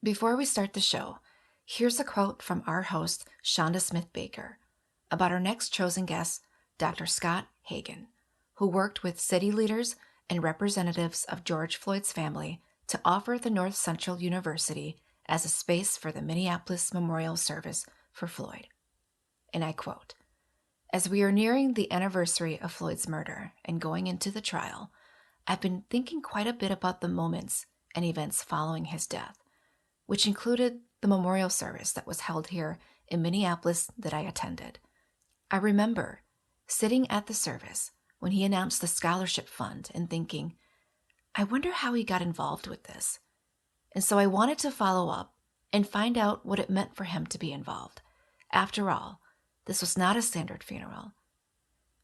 Before we start the show, here's a quote from our host, Chanda Smith-Baker, about our next chosen guest, Dr. Scott Hagan, who worked with city leaders and representatives of George Floyd's family to offer the North Central University as a space for the Minneapolis memorial service for Floyd. And I quote, "As we are nearing the anniversary of Floyd's murder and going into the trial, I've been thinking quite a bit about the moments and events following his death, which included the memorial service that was held here in Minneapolis that I attended. I remember sitting at the service when he announced the scholarship fund and thinking, I wonder how he got involved with this. And so I wanted to follow up and find out what it meant for him to be involved. After all, this was not a standard funeral.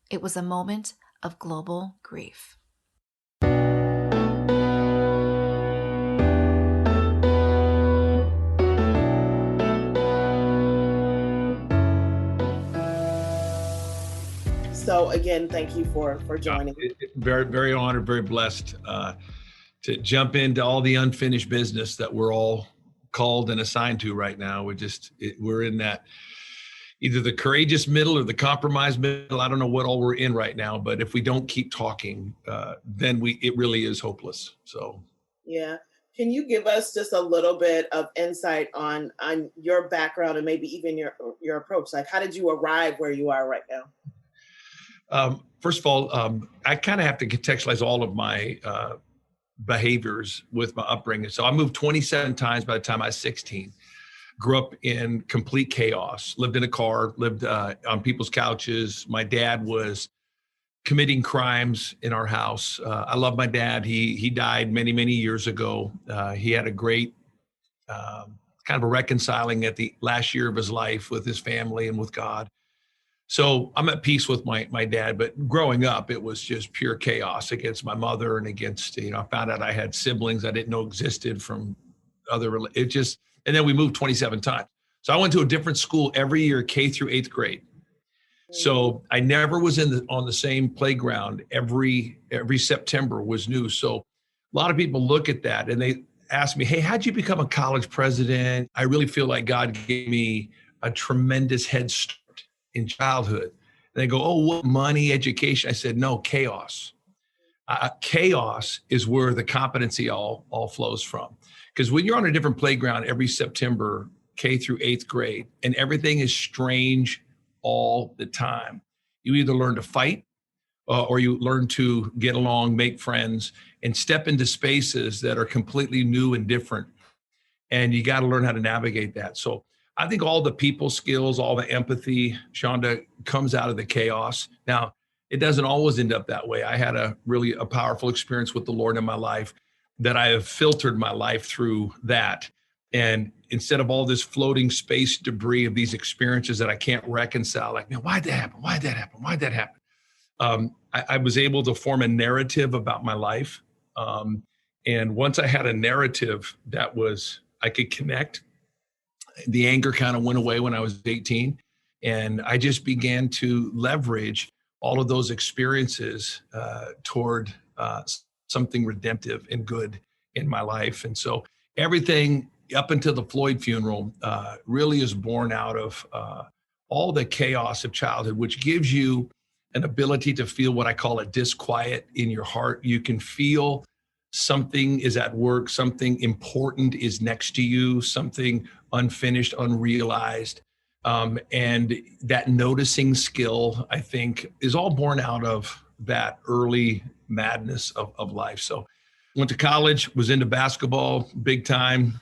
It was a moment of global grief." So again, thank you for joining. Very, very honored, very blessed to jump into all the unfinished business that we're all called and assigned to right now. We're in that either the courageous middle or the compromised middle. I don't know what all we're in right now, but if we don't keep talking, then it really is hopeless. So yeah. Can you give us just a little bit of insight on your background and maybe even your approach? Like, how did you arrive where you are right now? First of all, I kind of have to contextualize all of my behaviors with my upbringing. So I moved 27 times by the time I was 16. Grew up in complete chaos, lived in a car, lived on people's couches. My dad was committing crimes in our house. I love my dad. He died many, many years ago. He had a great kind of a reconciling at the last year of his life with his family and with God. So I'm at peace with my dad, but growing up, it was just pure chaos against my mother and against, I found out I had siblings I didn't know existed from and then we moved 27 times. So I went to a different school every year, K through 8th grade. So I never was on the same playground. Every September was new. So a lot of people look at that and they ask me, hey, how'd you become a college president? I really feel like God gave me a tremendous head start in childhood. And they go, oh, what, money, education? I said, no, chaos. Chaos is where the competency all flows from. Because when you're on a different playground every September, K through 8th grade, and everything is strange all the time, you either learn to fight or you learn to get along, make friends, and step into spaces that are completely new and different. And you got to learn how to navigate that. So I think all the people skills, all the empathy, Chanda, comes out of the chaos. Now, it doesn't always end up that way. I had a powerful experience with the Lord in my life that I have filtered my life through that. And instead of all this floating space debris of these experiences that I can't reconcile, like, man, why'd that happen? Why'd that happen? Why'd that happen? I was able to form a narrative about my life. And once I had a narrative that I could connect, the anger kind of went away when I was 18. And I just began to leverage all of those experiences toward something redemptive and good in my life. And so everything up until the Floyd funeral really is born out of all the chaos of childhood, which gives you an ability to feel what I call a disquiet in your heart. You can feel something is at work, something important is next to you, something unfinished, unrealized. And that noticing skill, I think, is all born out of that early madness of life. So went to college, was into basketball big time,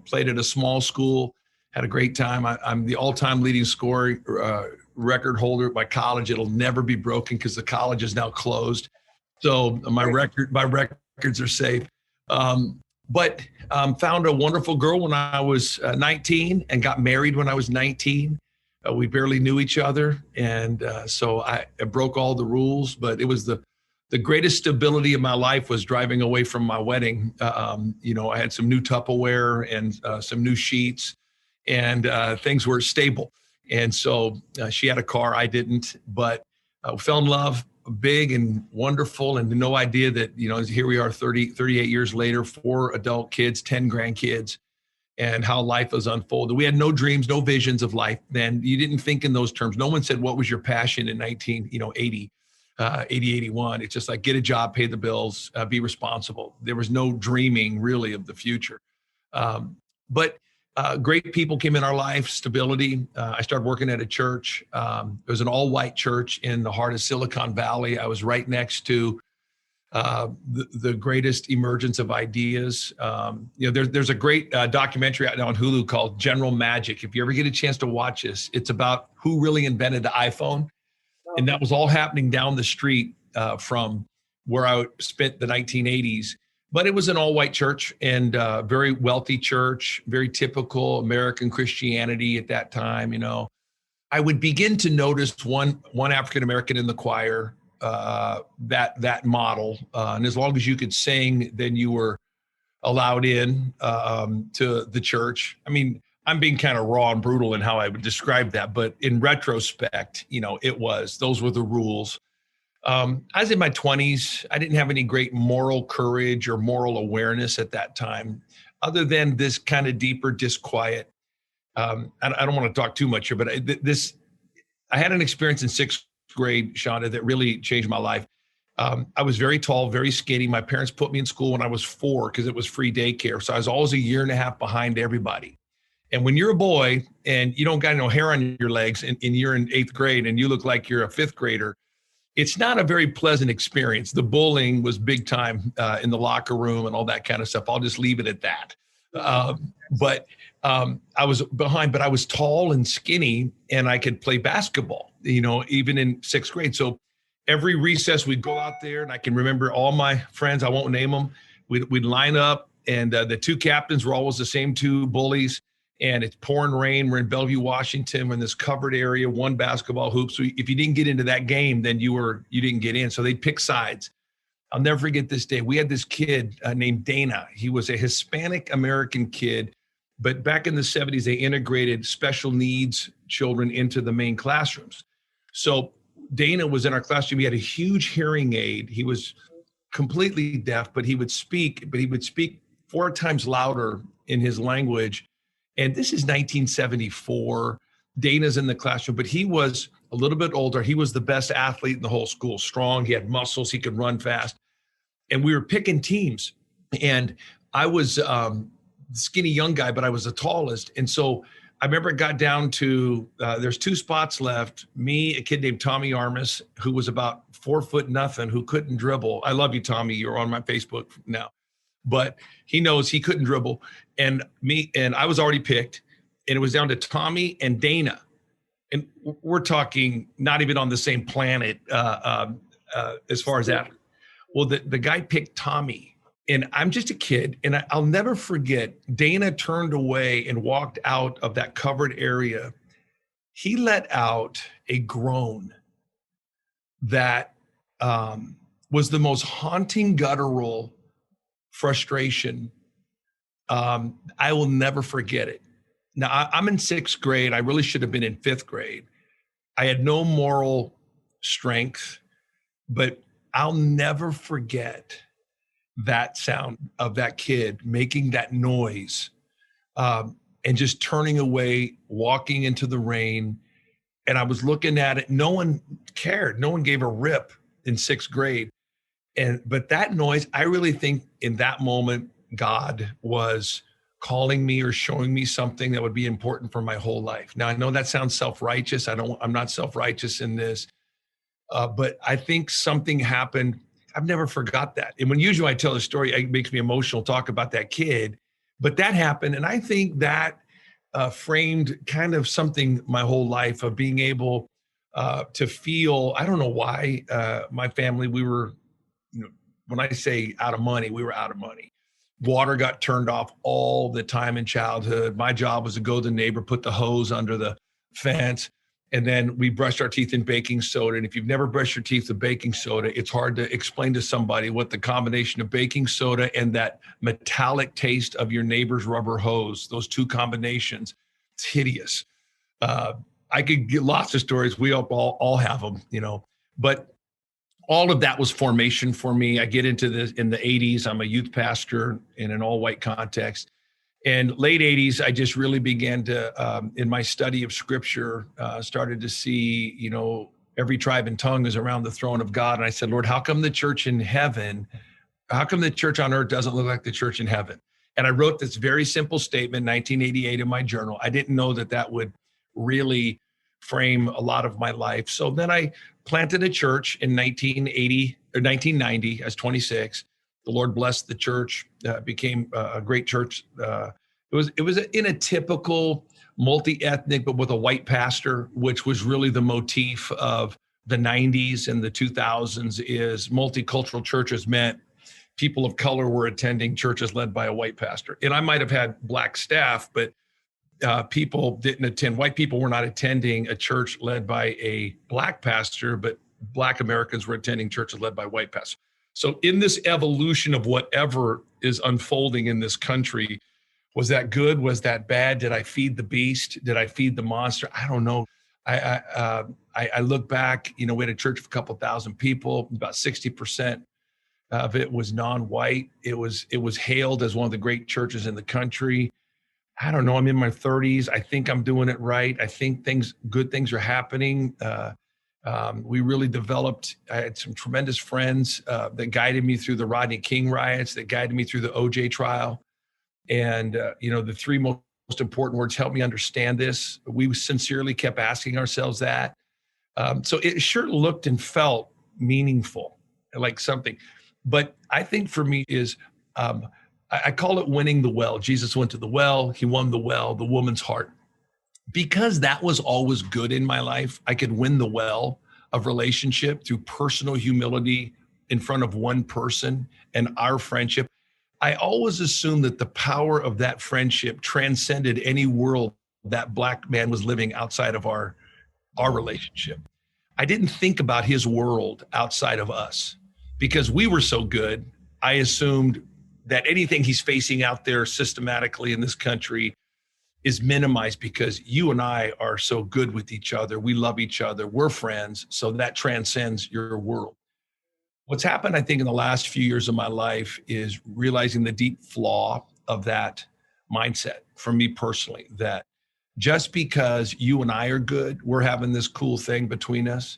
played at a small school, had a great time. I'm the all-time leading scorer record holder at my college. It'll never be broken because the college is now closed. So my records are safe. But found a wonderful girl when I was 19 and got married when I was 19. We barely knew each other. And so I broke all the rules, but it was the greatest stability of my life was driving away from my wedding. I had some new Tupperware and some new sheets, and things were stable. And so she had a car, I didn't, but fell in love, big and wonderful, and no idea that, here we are 38 years later, 4 adult kids, 10 grandkids. and how life was unfolded. We had no dreams, no visions of life then. You didn't think in those terms. No one said, what was your passion in 80, 81. It's just like, get a job, pay the bills, be responsible. There was no dreaming really of the future. But great people came in our life, stability. I started working at a church. It was an all-white church in the heart of Silicon Valley. I was right next to the greatest emergence of ideas. There's a great documentary out now on Hulu called General Magic. If you ever get a chance to watch this, it's about who really invented the iPhone. And that was all happening down the street from where I spent the 1980s. But it was an all-white church and very wealthy church, very typical American Christianity at that time. I would begin to notice one African-American in the choir, that model. And as long as you could sing, then you were allowed in to the church. I mean, I'm being kind of raw and brutal in how I would describe that, but in retrospect, those were the rules. I was in my 20s. I didn't have any great moral courage or moral awareness at that time, other than this kind of deeper disquiet. I don't want to talk too much here, but I had an experience in sixth grade, Chanda, that really changed my life. I was very tall, very skinny. My parents put me in school when I was 4 because it was free daycare. So I was always a year and a half behind everybody. And when you're a boy and you don't got no hair on your legs and you're in 8th grade and you look like you're a 5th grader, it's not a very pleasant experience. The bullying was big time in the locker room and all that kind of stuff. I'll just leave it at that. But I was behind, but I was tall and skinny and I could play basketball, even in 6th grade. So every recess we'd go out there and I can remember all my friends, I won't name them. We'd line up and the 2 captains were always the same 2 bullies. And it's pouring rain. We're in Bellevue, Washington. We're in this covered area, 1 basketball hoop. So if you didn't get into that game, then you didn't get in. So they'd pick sides. I'll never forget this day. We had this kid named Dana. He was a Hispanic American kid, but back in the 70s, they integrated special needs children into the main classrooms. So Dana was in our classroom. He had a huge hearing aid. He was completely deaf, but he would speak 4 times louder in his language. And this is 1974. Dana's in the classroom, but he was a little bit older. He was the best athlete in the whole school, strong. He had muscles. He could run fast. And we were picking teams. And I was skinny young guy, but I was the tallest. And so I remember it got down to, there's 2 spots left. Me, a kid named Tommy Armis, who was about 4 foot nothing, who couldn't dribble. I love you, Tommy. You're on my Facebook now. But he knows he couldn't dribble. And me, and I was already picked. And it was down to Tommy and Dana. And we're talking not even on the same planet as far as that. Well, the guy picked Tommy. And I'm just a kid. And I'll never forget, Dana turned away and walked out of that covered area. He let out a groan that was the most haunting, guttural frustration. I will never forget it. Now, I'm in 6th grade. I really should have been in 5th grade. I had no moral strength, but I'll never forget that sound of that kid making that noise and just turning away, walking into the rain. And I was looking at it. No one cared. No one gave a rip in 6th grade. But that noise, I really think in that moment, God was calling me or showing me something that would be important for my whole life. Now, I know that sounds self-righteous. I'm not self-righteous in this, but I think something happened. I've never forgot that. And when usually I tell a story, it makes me emotional, talk about that kid, but that happened. And I think that framed kind of something my whole life of being able to feel, I don't know why my family, we were, when I say out of money, we were out of money. Water got turned off all the time in childhood. My job was to go to the neighbor, put the hose under the fence, and then we brushed our teeth in baking soda. And if you've never brushed your teeth with baking soda, it's hard to explain to somebody what the combination of baking soda and that metallic taste of your neighbor's rubber hose, those 2 combinations, it's hideous. I could get lots of stories. We all have them, but all of that was formation for me. I get into this in the 80s. I'm a youth pastor in an all-white context. And late 80s, I just really began to, in my study of scripture, started to see, every tribe and tongue is around the throne of God. And I said, Lord, how come the church in heaven, how come the church on earth doesn't look like the church in heaven? And I wrote this very simple statement, 1988, in my journal. I didn't know that would really frame a lot of my life. So then I planted a church in 1980 or 1990. I was 26. The Lord blessed the church, became a great church. It was in a typical multi-ethnic, but with a white pastor, which was really the motif of the 90s and the 2000s. Is multicultural churches meant people of color were attending churches led by a white pastor. And I might have had black staff, but people didn't attend. White people were not attending a church led by a black pastor, but Black Americans were attending churches led by white pastors. So in this evolution of whatever is unfolding in this country, was that good? Was that bad? Did I feed the beast? Did I feed the monster? I don't know. I look back, we had a church of a couple thousand people, about 60% of it was non-white. It was hailed as one of the great churches in the country. I don't know. I'm in my 30s. I think I'm doing it right. I think good things are happening. We really developed. I had some tremendous friends that guided me through the Rodney King riots, that guided me through the OJ trial. And, the three most important words helped me understand this. We sincerely kept asking ourselves that. So it sure looked and felt meaningful, like something. But I think for me is, I call it winning the well. Jesus went to the well. He won the well, the woman's heart. Because that was always good in my life, I could win the well of relationship through personal humility in front of one person and our friendship. I always assumed that the power of that friendship transcended any world that Black man was living outside of our relationship. I didn't think about his world outside of us because we were so good. I assumed that anything he's facing out there systematically in this country is minimized because you and I are so good with each other. We love each other. We're friends. So that transcends your world. What's happened, I think, in the last few years of my life is realizing the deep flaw of that mindset for me personally, that just because you and I are good, we're having this cool thing between us,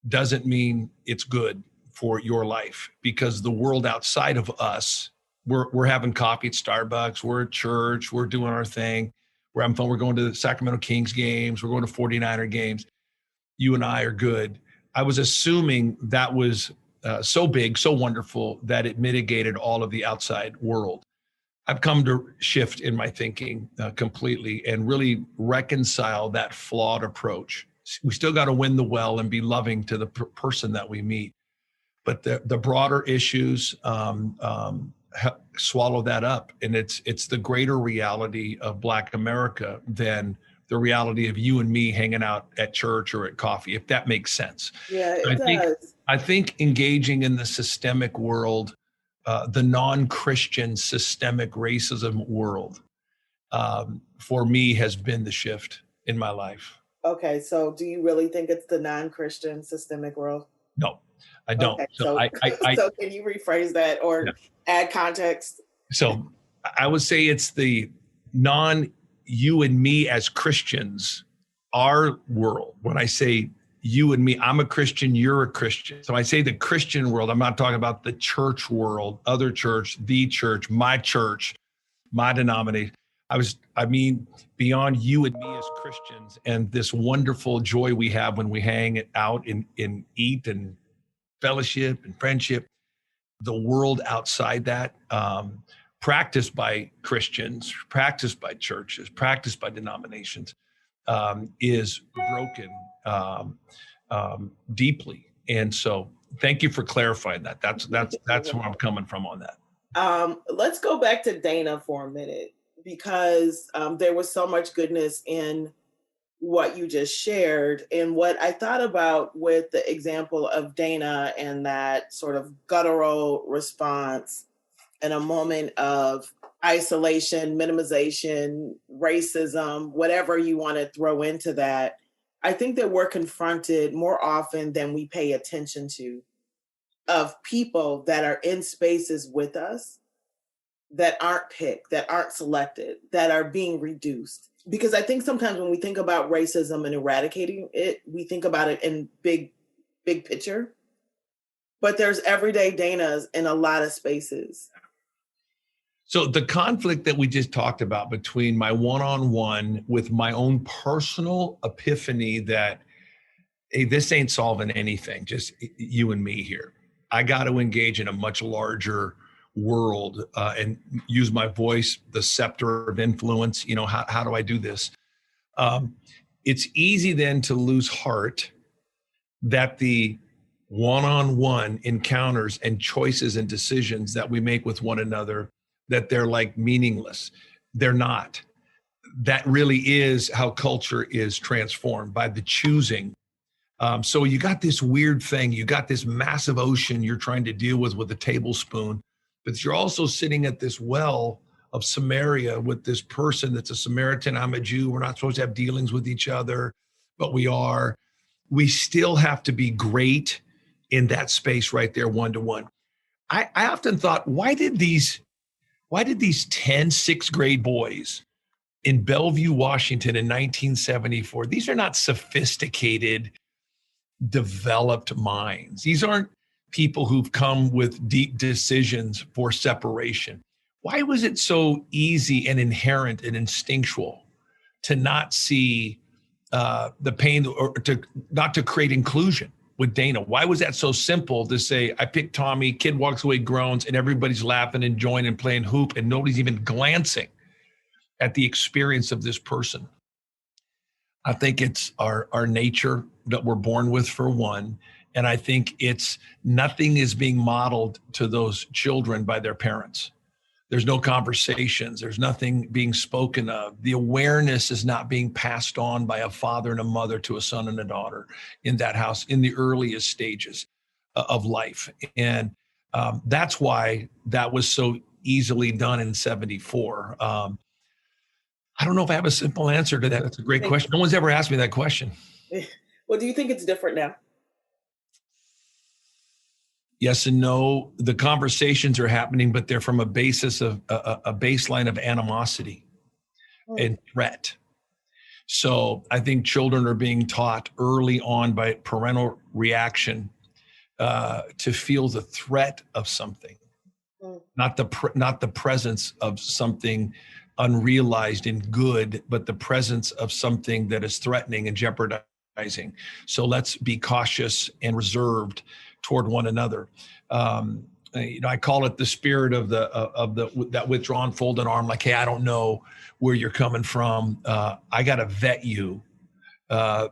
doesn't mean it's good for your life, because the world outside of us, we're having coffee at Starbucks, we're at church, we're doing our thing, we're having fun, we're going to the Sacramento Kings games, we're going to 49er games. You and I are good. I was assuming that was so big, so wonderful that it mitigated all of the outside world. I've come to shift in my thinking completely and really reconcile that flawed approach. We still got to win the well and be loving to the person that we meet. But the broader issues swallow that up. And it's the greater reality of Black America than the reality of you and me hanging out at church or at coffee, if that makes sense. Yeah, it does. I think engaging in the systemic world, the non-Christian systemic racism world, for me has been the shift in my life. Okay, so do you really think it's the non-Christian systemic world? No, I don't. Okay, so so can you rephrase that or add context? So I would say it's the you and me as Christians, our world. When I say you and me, I'm a Christian, you're a Christian. So I say the Christian world, I'm not talking about the church world, other church, the church, my denomination. I mean, beyond you and me as Christians and this wonderful joy we have when we hang out and eat and fellowship and friendship, the world outside that, practiced by Christians, practiced by churches, practiced by denominations, is broken deeply. And so thank you for clarifying that. That's where I'm coming from on that. Let's go back to Dana for a minute, because there was so much goodness in what you just shared. And what I thought about with the example of Dana and that sort of guttural response in a moment of isolation, minimization, racism, whatever you want to throw into that, I think that we're confronted more often than we pay attention to of people that are in spaces with us that aren't picked, that aren't selected, that are being reduced? Because I think sometimes when we think about racism and eradicating it, we think about it in big picture. But there's everyday Danas in a lot of spaces. So the conflict that we just talked about between my one-on-one with my own personal epiphany that, hey, this ain't solving anything, just you and me here. I got to engage in a much larger world and use my voice, the scepter of influence. You know, how do I do this? It's easy then to lose heart that the one-on-one encounters and choices and decisions that we make with one another, that they're like meaningless. They're not. That really is how culture is transformed, by the choosing. So you got this weird thing, you got this massive ocean you're trying to deal with a tablespoon, but you're also sitting at this well of Samaria with this person that's a Samaritan. I'm a Jew. We're not supposed to have dealings with each other, but we are. We still have to be great in that space right there, one-to-one. I often thought, why did these 10 sixth grade boys in Bellevue, Washington in 1974, these are not sophisticated, developed minds. These aren't people who've come with deep decisions for separation. Why was it so easy and inherent and instinctual to not see the pain, or not to create inclusion with Dana? Why was that so simple to say, I picked Tommy, kid walks away, groans, and everybody's laughing and enjoying and playing hoop, and nobody's even glancing at the experience of this person? I think it's our nature that we're born with, for one. And I think it's nothing is being modeled to those children by their parents. There's no conversations. There's nothing being spoken of. The awareness is not being passed on by a father and a mother to a son and a daughter in that house in the earliest stages of life. And that's why that was so easily done in 74. I don't know if I have a simple answer to that. That's a great question. No one's ever asked me that question. Well, do you think it's different now? Yes and no. The conversations are happening, but they're from a basis of a baseline of animosity and threat. So I think children are being taught early on by parental reaction to feel the threat of something, not the presence of something unrealized and good, but the presence of something that is threatening and jeopardizing. So let's be cautious and reserved toward one another. I call it the spirit of that withdrawn folded arm. Like, hey, I don't know where you're coming from. I got to vet you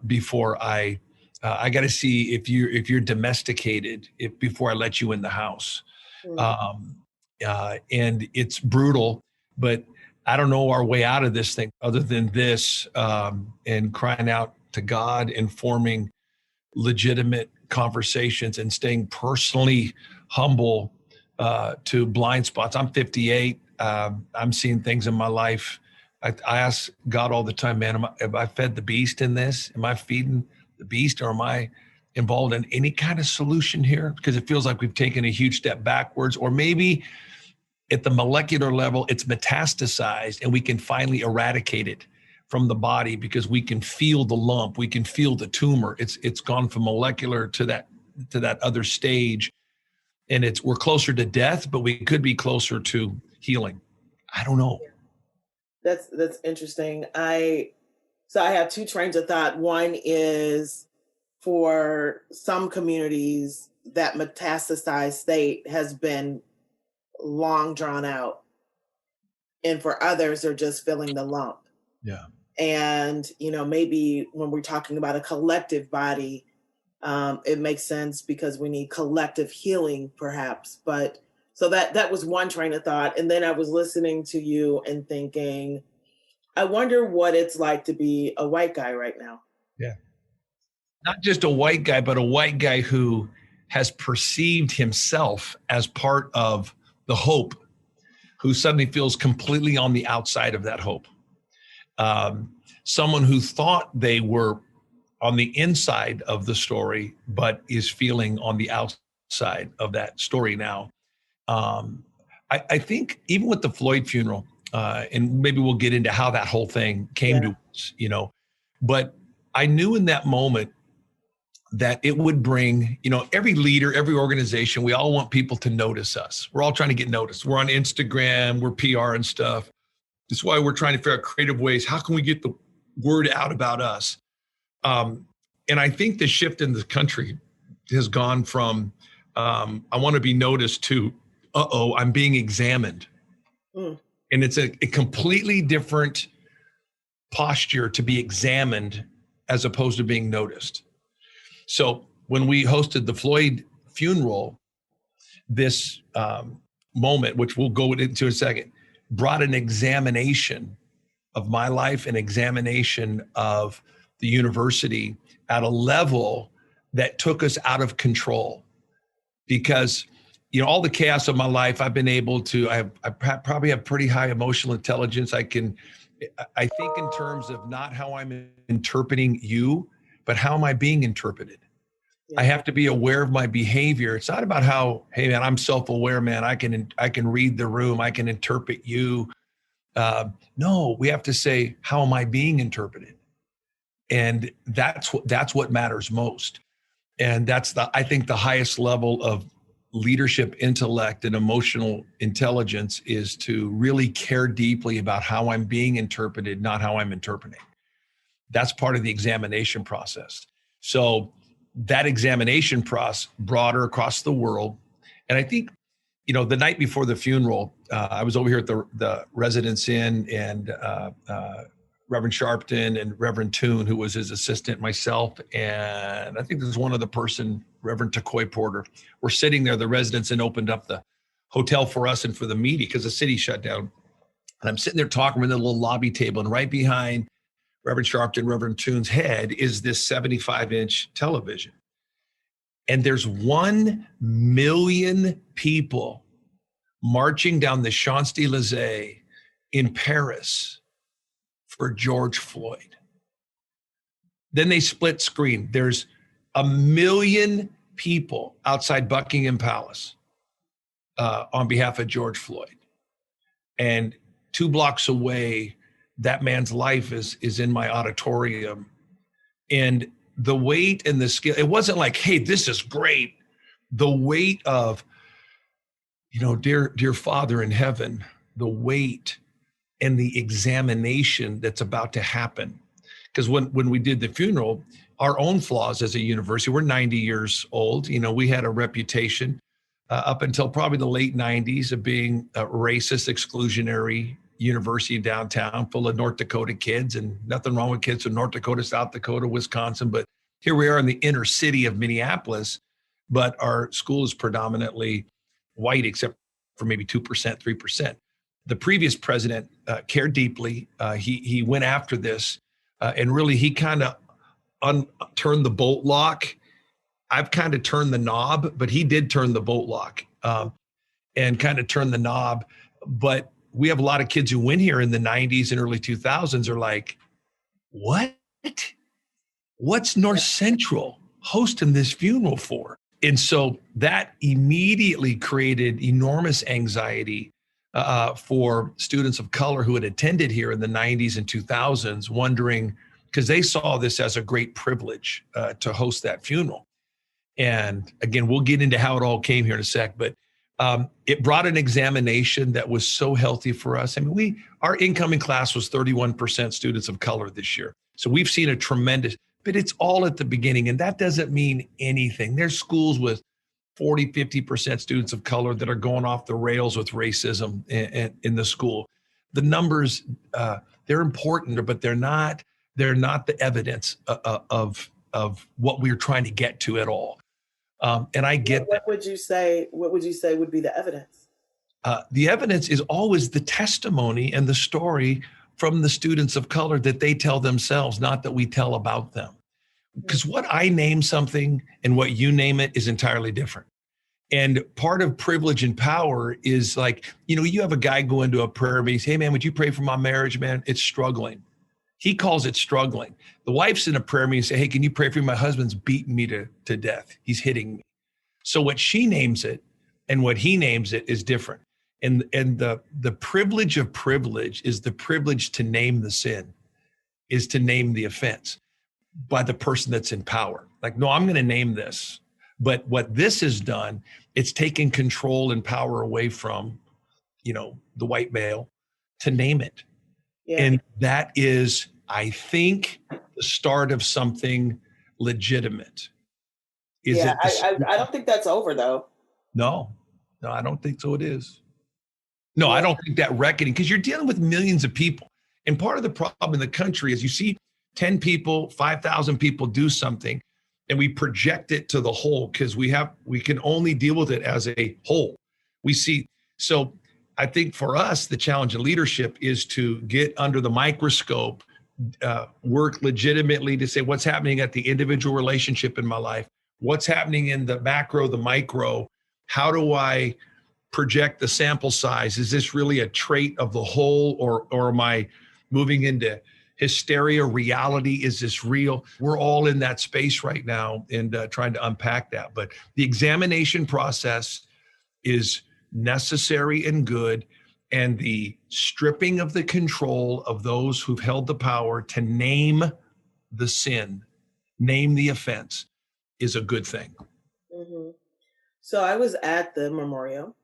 before I got to see if you're domesticated before I let you in the house. And it's brutal, but I don't know our way out of this thing other than this, and crying out to God and forming legitimate conversations and staying personally humble to blind spots. I'm 58. I'm seeing things in my life. I ask God all the time, man, have I fed the beast in this? Am I feeding the beast, or am I involved in any kind of solution here? Because it feels like we've taken a huge step backwards, or maybe at the molecular level, it's metastasized and we can finally eradicate it from the body because we can feel the lump, we can feel the tumor. It's gone from molecular to that other stage, and we're closer to death, but we could be closer to healing. I don't know. That's interesting. So I have two trains of thought. One is, for some communities, that metastasized state has been long drawn out, and for others, they're just feeling the lump. Yeah. And maybe when we're talking about a collective body, it makes sense because we need collective healing, perhaps. But so that was one train of thought. And then I was listening to you and thinking, I wonder what it's like to be a white guy right now. Yeah. Not just a white guy, but a white guy who has perceived himself as part of the hope, who suddenly feels completely on the outside of that hope. Someone who thought they were on the inside of the story, but is feeling on the outside of that story now. I think even with the Floyd funeral, and maybe we'll get into how that whole thing came to us, but I knew in that moment that it would bring, every leader, every organization, we all want people to notice us. We're all trying to get noticed. We're on Instagram, we're PR and stuff. That's why we're trying to figure out creative ways. How can we get the word out about us? And I think the shift in the country has gone from, I want to be noticed to, I'm being examined. And it's a completely different posture to be examined as opposed to being noticed. So when we hosted the Floyd funeral, this moment, which we'll go into in a second, brought an examination of my life, an examination of the university at a level that took us out of control. Because, all the chaos of my life, I've been able to, I probably have pretty high emotional intelligence. I think in terms of not how I'm interpreting you, but how am I being interpreted? Yeah. I have to be aware of my behavior. It's not about how, hey man, I'm self-aware, man. I can read the room. I can interpret you. No, we have to say, how am I being interpreted? And that's what matters most. And that's I think the highest level of leadership intellect and emotional intelligence is to really care deeply about how I'm being interpreted, not how I'm interpreting. That's part of the examination process. So that examination process broader across the world. And I think, the night before the funeral, I was over here at the Residence Inn, and Reverend Sharpton and Reverend Toon, who was his assistant, myself, and I think there's one other person, Reverend Takoy Porter. We're sitting there, the Residence Inn opened up the hotel for us and for the meeting because the city shut down. And I'm sitting there talking with a little lobby table, and right behind Reverend Sharpton, Reverend Toon's head is this 75-inch television. And there's 1 million people marching down the Champs-Élysées in Paris for George Floyd. Then they split screen. There's 1 million people outside Buckingham Palace on behalf of George Floyd. And 2 blocks away, that man's life is in my auditorium. And the weight and the skill, it wasn't like, hey, this is great. The weight of, dear Father in heaven, the weight and the examination that's about to happen. Because when we did the funeral, our own flaws as a university, we're 90 years old. We had a reputation up until probably the late 90s of being a racist, exclusionary university downtown full of North Dakota kids, and nothing wrong with kids from North Dakota, South Dakota, Wisconsin. But here we are in the inner city of Minneapolis, but our school is predominantly white, except for maybe 2%, 3%. The previous president cared deeply. He went after this, and really he kind of turned the bolt lock. I've kind of turned the knob, but he did turn the bolt lock and kind of turn the knob. But we have a lot of kids who went here in the 90s and early 2000s are like, what? What's North Central hosting this funeral for? And so that immediately created enormous anxiety for students of color who had attended here in the 90s and 2000s, wondering, because they saw this as a great privilege to host that funeral. And again, we'll get into how it all came here in a sec, but it brought an examination that was so healthy for us. I mean, our incoming class was 31% students of color this year. So we've seen a tremendous, but it's all at the beginning, and that doesn't mean anything. There's schools with 40, 50% students of color that are going off the rails with racism in the school. The numbers, they're important, but they're not the evidence of what we're trying to get to at all. And I get what would you say would be the evidence? The evidence is always the testimony and the story from the students of color that they tell themselves, not that we tell about them. Because what I name something and what you name it is entirely different. And part of privilege and power is like, you have a guy go into a prayer meeting, hey man, would you pray for my marriage, man? It's struggling. He calls it struggling. The wife's in a prayer meeting and say, hey, can you pray for me? My husband's beating me to death. He's hitting me. So what she names it and what he names it is different. And the privilege of privilege is the privilege to name the sin, is to name the offense by the person that's in power. Like, no, I'm going to name this. But what this has done, it's taken control and power away from, the white male to name it. Yeah. And that is, I think, the start of something legitimate. I don't think that's over though. No, I don't think so. It is. No, I don't think that reckoning, because you're dealing with millions of people. And part of the problem in the country is you see 10 people, 5,000 people do something, and we project it to the whole because we can only deal with it as a whole. So I think for us, the challenge in leadership is to get under the microscope, work legitimately to say what's happening at the individual relationship in my life, what's happening in the macro, the micro, how do I project the sample size? Is this really a trait of the whole, or am I moving into hysteria, reality? Is this real? We're all in that space right now and trying to unpack that. But the examination process is necessary and good. And the stripping of the control of those who've held the power to name the sin, name the offense, is a good thing. Mm-hmm. So I was at the memorial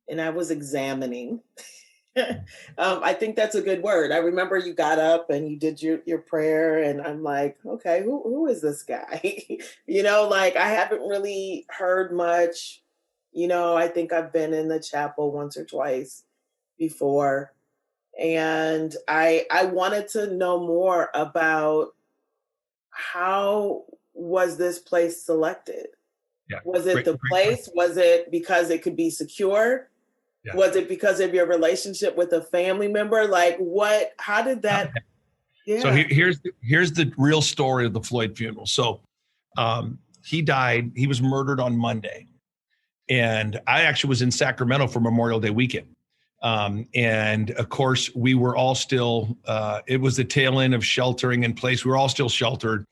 and I was examining. I think that's a good word. I remember you got up and you did your prayer, and I'm like, okay, who is this guy? I haven't really heard much. I think I've been in the chapel once or twice before. And I wanted to know more about how was this place selected? Yeah. Was it the place? Was it because it could be secure? Yeah. Was it because of your relationship with a family member? How did that? Yeah. So here's the real story of the Floyd funeral. So he died. He was murdered on Monday. And I actually was in Sacramento for Memorial Day weekend. And of course, we were all still, it was the tail end of sheltering in place. We were all still sheltered.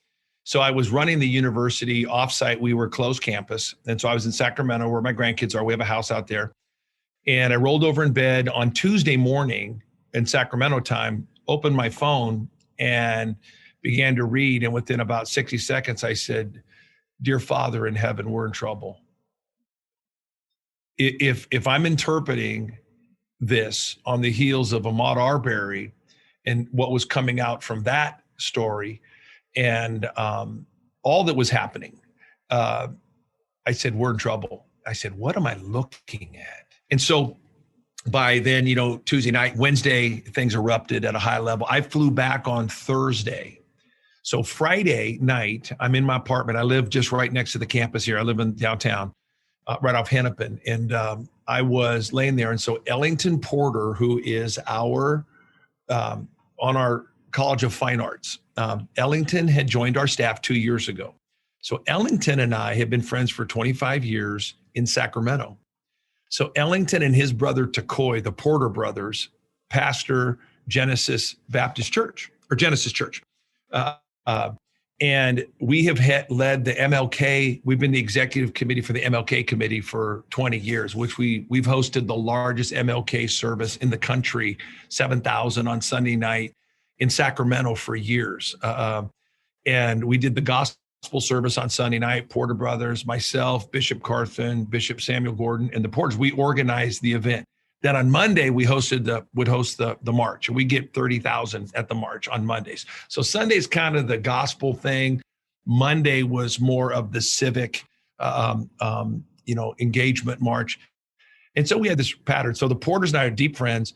So I was running the university offsite. We were closed campus. And so I was in Sacramento where my grandkids are. We have a house out there. And I rolled over in bed on Tuesday morning in Sacramento time, opened my phone and began to read. And within about 60 seconds, I said, "Dear Father in heaven, we're in trouble." If I'm interpreting this on the heels of Ahmaud Arbery and what was coming out from that story and all that was happening, I said, we're in trouble. I said, what am I looking at? And so by then, Tuesday night, Wednesday, things erupted at a high level. I flew back on Thursday. So Friday night, I'm in my apartment. I live just right next to the campus here. I live in downtown, right off Hennepin. And I was laying there. And so Ellington Porter, who is on our College of Fine Arts, Ellington had joined our staff 2 years ago. So Ellington and I have been friends for 25 years in Sacramento. So Ellington and his brother Takoy, the Porter brothers, pastor Genesis Baptist Church or Genesis Church. And we have led the MLK. We've been the executive committee for the MLK committee for 20 years, which we've hosted the largest MLK service in the country, 7,000 on Sunday night in Sacramento for years. And we did the gospel service on Sunday night, Porter brothers, myself, Bishop Carthen, Bishop Samuel Gordon, and the Porters. We organized the event. Then on Monday, we would host the march, and we get 30,000 at the march on Mondays. So Sunday's kind of the gospel thing. Monday was more of the civic, engagement march. And so we had this pattern. So the Porters and I are deep friends.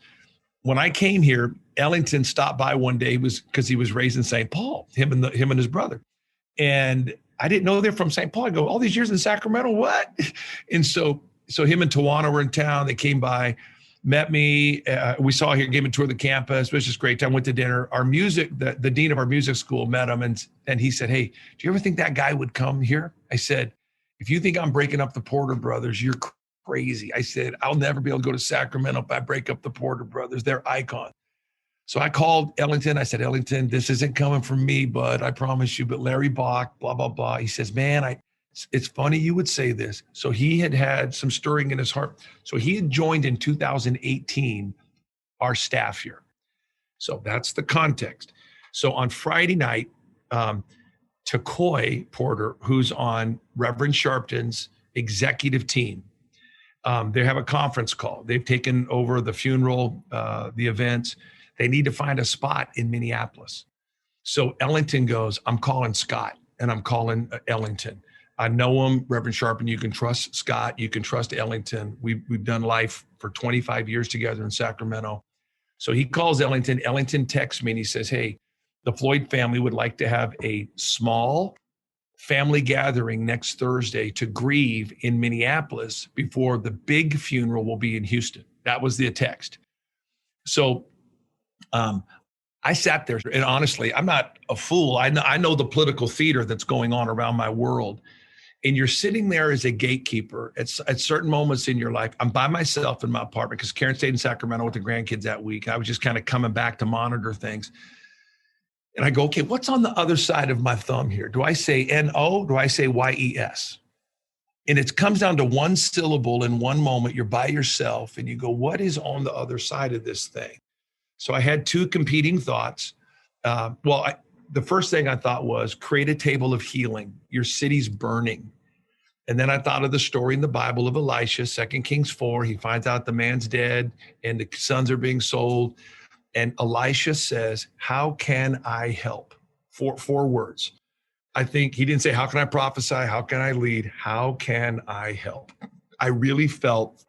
When I came here, Ellington stopped by one day because he was raised in St. Paul, him and his brother. And I didn't know they're from St. Paul. I go, all these years in Sacramento, what? And so him and Tawana were in town. They came by, met me. We saw here, gave him a tour of the campus. It was just a great time. Went to dinner. Our the dean of our music school met him, and he said, "Hey, do you ever think that guy would come here?" I said, "If you think I'm breaking up the Porter brothers, you're crazy." I said, "I'll never be able to go to Sacramento if I break up the Porter brothers. They're icons." So I called Ellington. I said, "Ellington, this isn't coming from me, bud. I promise you. But Larry Bach, blah, blah, blah." He says, "Man, It's funny you would say this. So he had some stirring in his heart. So he had joined in 2018 our staff here. So that's the context. So on Friday night, Takoy Porter, who's on Reverend Sharpton's executive team, they have a conference call. They've taken over the funeral, the events. They need to find a spot in Minneapolis. So Ellington goes, I'm calling Scott and I'm calling Ellington. I know him, Reverend Sharpton. You can trust Scott. You can trust Ellington. We've done life for 25 years together in Sacramento. So he calls Ellington. Ellington texts me and he says, hey, the Floyd family would like to have a small family gathering next Thursday to grieve in Minneapolis before the big funeral will be in Houston. That was the text. So I sat there, and honestly, I'm not a fool. I know the political theater that's going on around my world. And you're sitting there as a gatekeeper at certain moments in your life. I'm by myself in my apartment because Karen stayed in Sacramento with the grandkids that week. I was just kind of coming back to monitor things. And I go, okay, what's on the other side of my thumb here? Do I say N-O? Do I say Y-E-S? And it comes down to one syllable in one moment. You're by yourself and you go, what is on the other side of this thing? So I had two competing thoughts. The first thing I thought was create a table of healing. Your city's burning. And then I thought of the story in the Bible of Elisha, 2 Kings 4. He finds out the man's dead and the sons are being sold. And Elisha says, how can I help? Four words. I think he didn't say, how can I prophesy? How can I lead? How can I help? I really felt,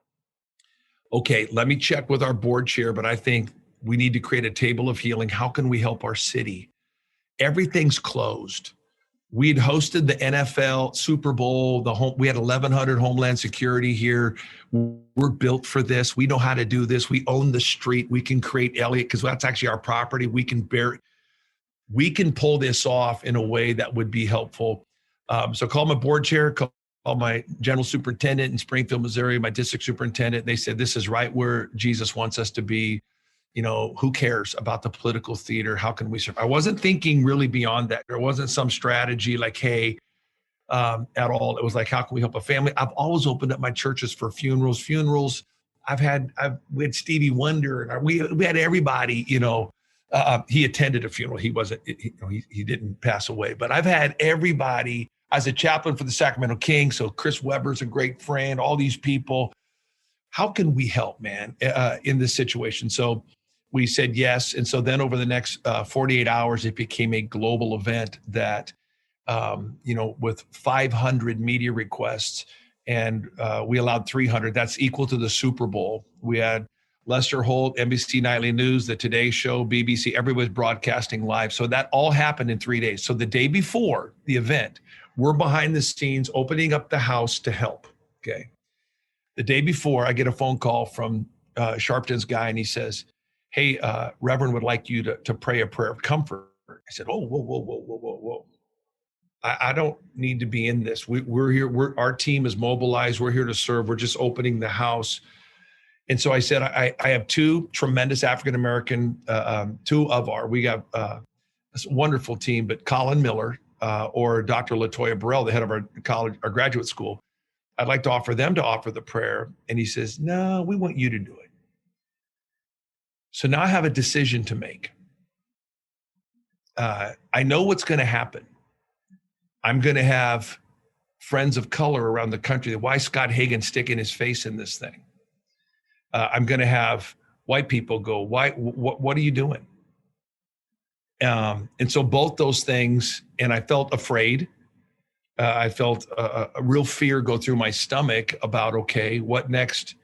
okay, let me check with our board chair, but I think we need to create a table of healing. How can we help our city? Everything's closed. We had hosted the NFL Super Bowl. We had 1,100 Homeland Security here. We're built for this. We know how to do this. We own the street. We can create Elliott because that's actually our property. We can pull this off in a way that would be helpful. So call my board chair, call my general superintendent in Springfield, Missouri, my district superintendent. They said, this is right where Jesus wants us to be. Who cares about the political theater? How can we serve? I wasn't thinking really beyond that. There wasn't some strategy like, hey, at all. It was like, how can we help a family? I've always opened up my churches for funerals. We had Stevie Wonder and we had everybody, he attended a funeral. He wasn't, he didn't pass away, but I've had everybody as a chaplain for the Sacramento Kings. So Chris Webber's a great friend, all these people. How can we help, man, in this situation? So we said yes. And so then over the next 48 hours, it became a global event that, with 500 media requests and we allowed 300, that's equal to the Super Bowl. We had Lester Holt, NBC Nightly News, the Today Show, BBC, everybody's broadcasting live. So that all happened in 3 days. So the day before the event, we're behind the scenes opening up the house to help, okay? The day before, I get a phone call from Sharpton's guy, and he says, hey, Reverend would like you to pray a prayer of comfort. I said, oh, whoa. I don't need to be in this. We're here. Our team is mobilized. We're here to serve. We're just opening the house. And so I said, I have two tremendous African-American, we have this wonderful team, but Colin Miller or Dr. LaToya Burrell, the head of our college, our graduate school, I'd like to offer them to offer the prayer. And he says, no, we want you to do it. So now I have a decision to make. I know what's going to happen. I'm going to have friends of color around the country. Why is Scott Hagan sticking his face in this thing? I'm going to have white people go, why? What are you doing? And so both those things, and I felt afraid. I felt a real fear go through my stomach about, okay, what next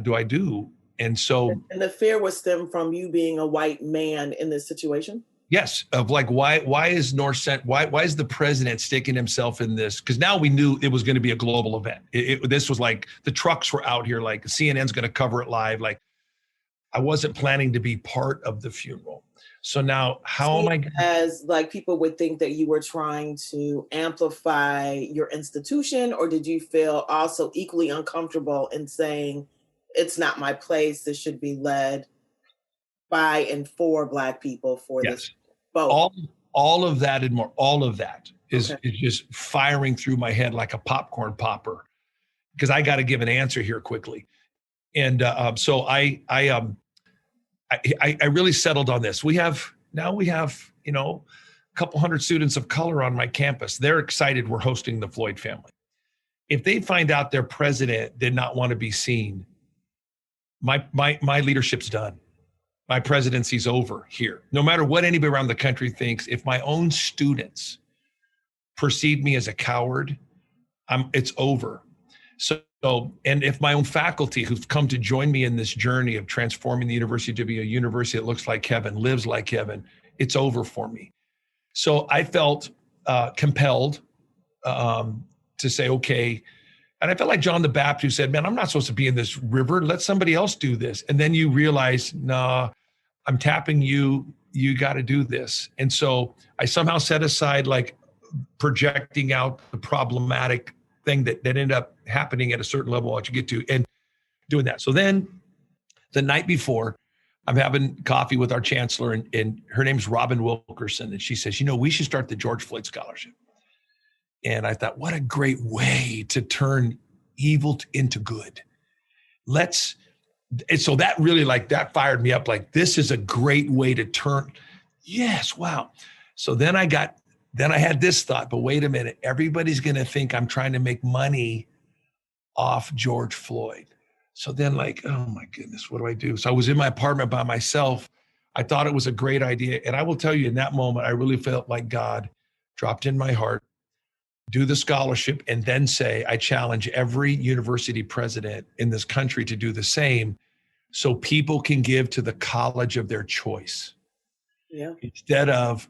do I do? And so, and the fear was stemmed from you being a white man in this situation. Yes, of like why is why is the president sticking himself in this? Because now we knew it was going to be a global event. This was like the trucks were out here, like CNN's going to cover it live. Like I wasn't planning to be part of the funeral. So now how am I? As like people would think that you were trying to amplify your institution, or did you feel also equally uncomfortable in saying, it's not my place, this should be led by and for Black people for Yes. this vote? All of that and more, all of that. is just firing through my head like a popcorn popper, because I got to give an answer here quickly. And so I really settled on this. We have, you know, a couple hundred students of color on my campus. They're excited we're hosting the Floyd family. If they find out their president did not want to be seen, my leadership's done. My presidency's over here. No matter what anybody around the country thinks, if my own students perceive me as a coward, it's over. So, and if my own faculty who've come to join me in this journey of transforming the university to be a university that looks like heaven, lives like heaven, it's over for me. So I felt compelled to say, okay. And I felt like John the Baptist, who said, man, I'm not supposed to be in this river. Let somebody else do this. And then you realize, nah, I'm tapping you. You got to do this. And so I somehow set aside like projecting out the problematic thing that ended up happening at a certain level that you get to and doing that. So then the night before, I'm having coffee with our chancellor, and her name's Robin Wilkerson. And she says, you know, we should start the George Floyd Scholarship. And I thought, what a great way to turn evil into good. And so that really that fired me up. Like, this is a great way to turn. Yes. Wow. So then I had this thought, but wait a minute, everybody's going to think I'm trying to make money off George Floyd. So then oh my goodness, what do I do? So I was in my apartment by myself. I thought it was a great idea. And I will tell you, in that moment, I really felt like God dropped in my heart, do the scholarship, and then say, I challenge every university president in this country to do the same so people can give to the college of their choice. Yeah. Instead of,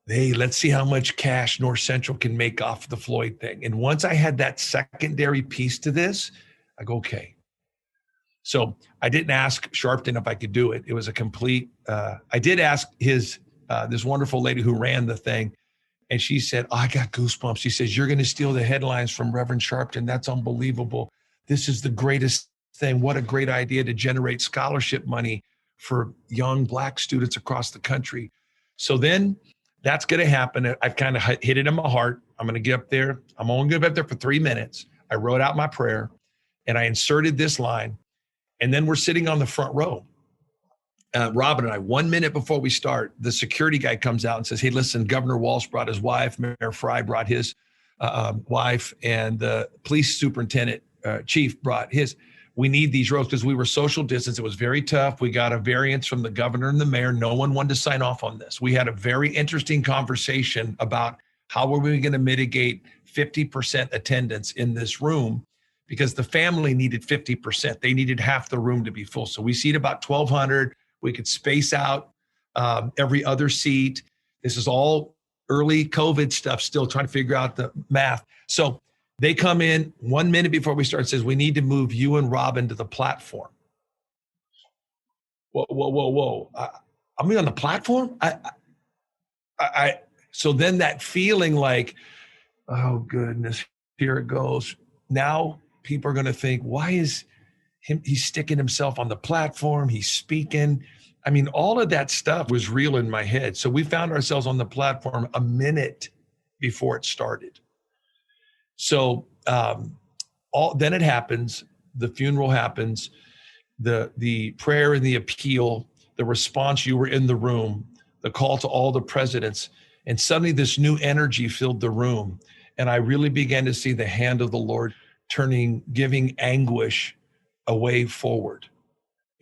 hey, let's see how much cash North Central can make off the Floyd thing. And once I had that secondary piece to this, I go, okay. So I didn't ask Sharpton if I could do it. It was a complete, I did ask this wonderful lady who ran the thing. And she said, oh, I got goosebumps. She says, you're going to steal the headlines from Reverend Sharpton. That's unbelievable. This is the greatest thing. What a great idea to generate scholarship money for young Black students across the country. So then that's going to happen. I've kind of hit it in my heart. I'm going to get up there. I'm only going to be up there for 3 minutes. I wrote out my prayer and I inserted this line. And then we're sitting on the front row. Robin and I, 1 minute before we start, the security guy comes out and says, hey, listen, Governor Walsh brought his wife, Mayor Fry brought his wife, and the police superintendent chief brought his. We need these rows because we were social distance. It was very tough. We got a variance from the governor and the mayor. No one wanted to sign off on this. We had a very interesting conversation about how were we going to mitigate 50% attendance in this room, because the family needed 50%. They needed half the room to be full. So we seat about 1,200. We could space out every other seat. This is all early COVID stuff, still trying to figure out the math. So they come in 1 minute before we start, says, we need to move you and Robin to the platform. Whoa. I'm on the platform? So then that feeling like, oh goodness, here it goes. Now people are going to think, why is he's sticking himself on the platform, he's speaking. I mean, all of that stuff was real in my head. So we found ourselves on the platform a minute before it started. So then it happens, the funeral happens, the prayer and the appeal, the response, you were in the room, the call to all the presidents, and suddenly this new energy filled the room. And I really began to see the hand of the Lord giving Anguish a way forward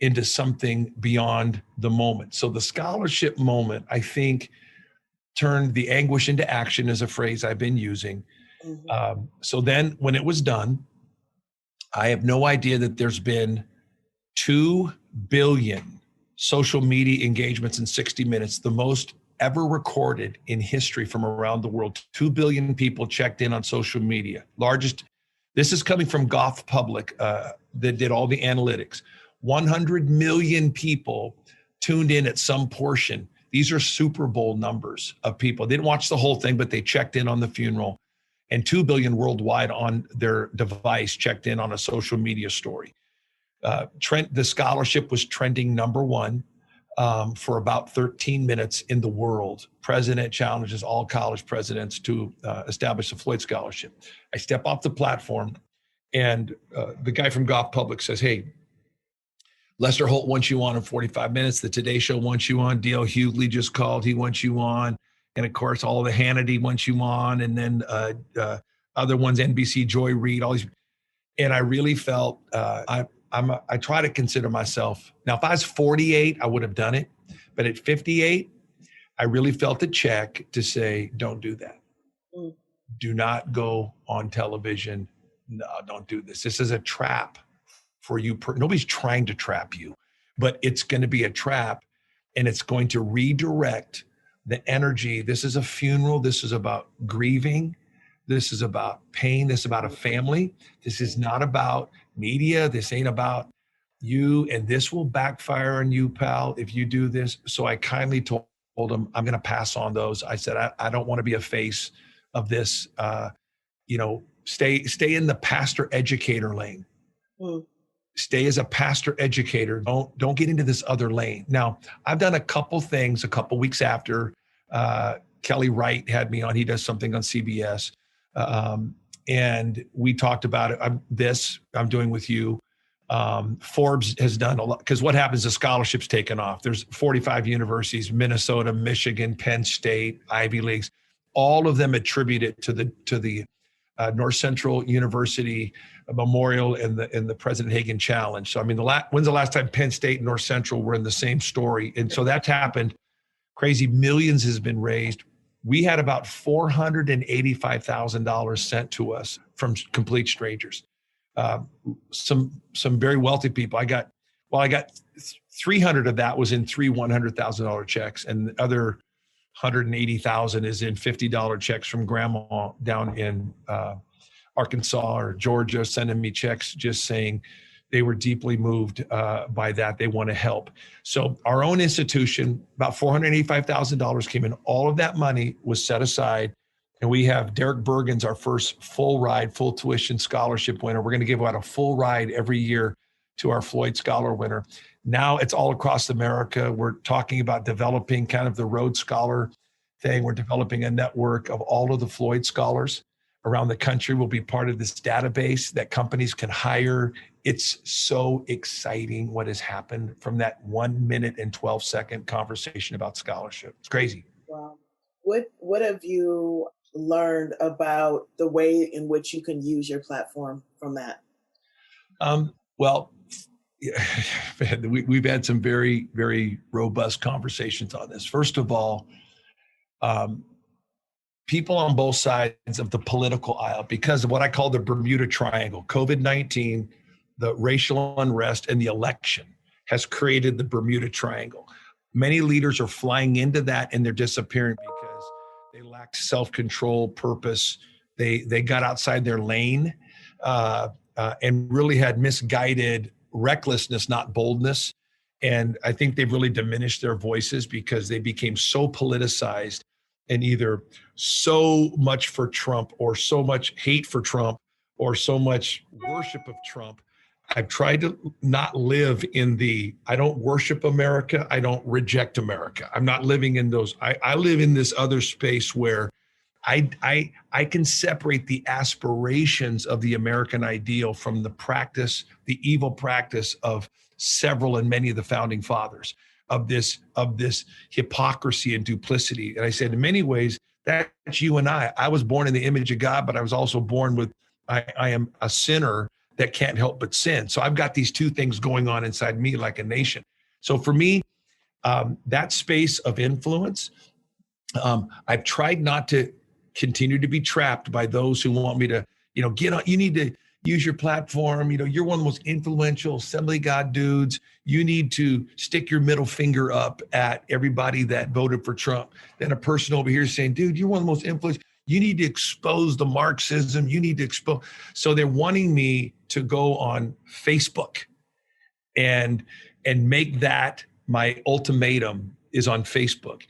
into something beyond the moment. So the scholarship moment, I think, turned the anguish into action, is a phrase I've been using. Mm-hmm. So then when it was done, I have no idea that there's been 2 billion social media engagements in 60 minutes, the most ever recorded in history from around the world. 2 billion people checked in on social media. Largest. This is coming from Goff Public that did all the analytics. 100 million people tuned in at some portion. These are Super Bowl numbers of people. They didn't watch the whole thing, but they checked in on the funeral. And 2 billion worldwide on their device checked in on a social media story. The scholarship was trending #1. for about 13 minutes in the world. President challenges all college presidents to establish a Floyd Scholarship. I step off the platform, and the guy from Golf Public says, "Hey, Lester Holt wants you on in 45 minutes. The Today Show wants you on. D.L. Hughley just called. He wants you on. And of course, all the Hannity wants you on. And then other ones, NBC, Joy Reid, all these." And I really felt I try to consider myself. Now, if I was 48, I would have done it. But at 58, I really felt a check to say, don't do that. Mm. Do not go on television. No, don't do this. This is a trap for you. Nobody's trying to trap you, but it's going to be a trap, and it's going to redirect the energy. This is a funeral. This is about grieving. This is about pain. This is about a family. This is not about media. This ain't about you, and this will backfire on you, pal, if you do this. So I kindly told him, I'm going to pass on those. I said, I don't want to be a face of this. Stay in the pastor educator lane. Mm. Stay as a pastor educator. Don't get into this other lane. Now, I've done a couple things a couple weeks after Kelly Wright had me on. He does something on CBS. And we talked about it. I'm doing with you. Forbes has done a lot, because what happens is scholarships taken off. There's 45 universities, Minnesota, Michigan, Penn State, Ivy Leagues, all of them attribute it to the North Central University Memorial and the President Hagan Challenge. So, I mean, when's the last time Penn State and North Central were in the same story? And so that's happened. Crazy millions has been raised. We had about $485,000 sent to us from complete strangers. Some very wealthy people. I got 300 of that was in three $100,000 checks, and the other 180,000 is in $50 checks from grandma down in Arkansas or Georgia, sending me checks just saying they were deeply moved by that. They want to help. So our own institution, about $485,000 came in. All of that money was set aside. And we have Derek Bergen's our first full tuition scholarship winner. We're going to give out a full ride every year to our Floyd Scholar winner. Now it's all across America. We're talking about developing kind of the Rhodes Scholar thing. We're developing a network of all of the Floyd Scholars around the country. Will be part of this database that companies can hire. It's so exciting what has happened from that 1 minute and 12-second conversation about scholarship. It's crazy. Wow. What have you learned about the way in which you can use your platform from that? Well, we've had some very, very robust conversations on this. First of all, people on both sides of the political aisle, because of what I call the Bermuda Triangle, COVID-19, the racial unrest, and the election has created the Bermuda Triangle. Many leaders are flying into that and they're disappearing because they lacked self-control, purpose. They got outside their lane and really had misguided recklessness, not boldness. And I think they've really diminished their voices because they became so politicized and either so much for Trump or so much hate for Trump or so much worship of Trump. I've tried to not live in I don't worship America. I don't reject America. I'm not living in those. I live in this other space where I can separate the aspirations of the American ideal from the practice, the evil practice of several and many of the founding fathers of this hypocrisy and duplicity. And I said, in many ways, that's you and I. I was born in the image of God, but I was also born with, I am a sinner that can't help but sin. So I've got these two things going on inside me like a nation. So for me, that space of influence, I've tried not to continue to be trapped by those who want me to, get on. You need to use your platform. You're one of the most influential Assembly of God dudes. You need to stick your middle finger up at everybody that voted for Trump. Then a person over here saying, dude, you're one of the most influential. You need to expose the Marxism. You need to expose. So they're wanting me to go on Facebook and make that my ultimatum is on Facebook.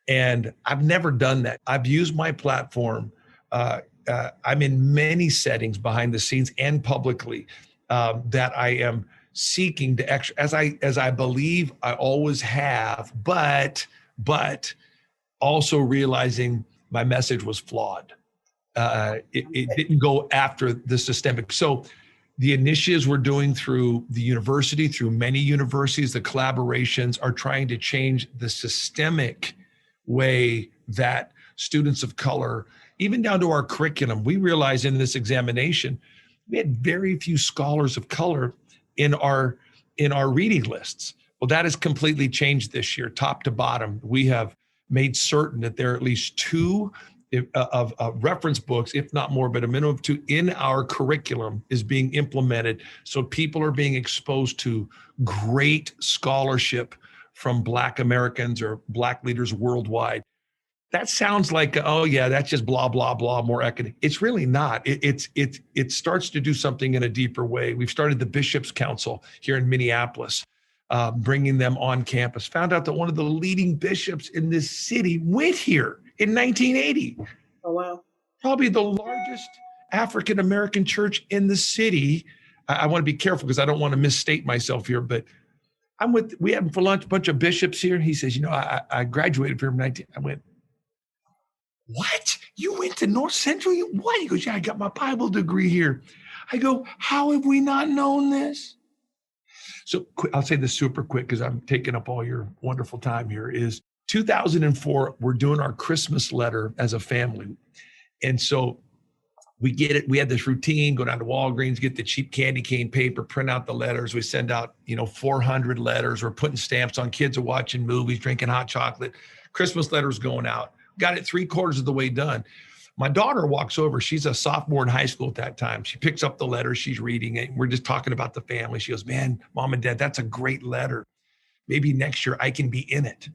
And I've never done that. I've used my platform. I'm in many settings behind the scenes and publicly that I am seeking to as I believe I always have, but also realizing my message was flawed. It didn't go after the systemic. So the initiatives we're doing through the university, through many universities, the collaborations are trying to change the systemic way that students of color, even down to our curriculum, we realized in this examination, we had very few scholars of color in our reading lists. Well, that has completely changed this year, top to bottom. We have made certain that there are at least two of reference books, if not more, but a minimum of two in our curriculum is being implemented. So people are being exposed to great scholarship from Black Americans or Black leaders worldwide. That sounds like, oh yeah, that's just blah, blah, blah, more academic. It's really not. It starts to do something in a deeper way. We've started the Bishops' Council here in Minneapolis, bringing them on campus. Found out that one of the leading bishops in this city went here in 1980. Oh, wow. Probably the largest African-American church in the city. I want to be careful because I don't want to misstate myself here, but we had for lunch a bunch of bishops here. And he says, I graduated from 19. I went, what? You went to North Central? What? He goes, yeah, I got my Bible degree here. I go, how have we not known this? So I'll say this super quick because I'm taking up all your wonderful time here is 2004, we're doing our Christmas letter as a family. And so we get it. We had this routine, go down to Walgreens, get the cheap candy cane paper, print out the letters. We send out, 400 letters. We're putting stamps on. Kids are watching movies, drinking hot chocolate. Christmas letters going out. Got it 3/4 of the way done. My daughter walks over. She's a sophomore in high school at that time. She picks up the letter. She's reading it. We're just talking about the family. She goes, man, Mom and Dad, that's a great letter. Maybe next year I can be in it.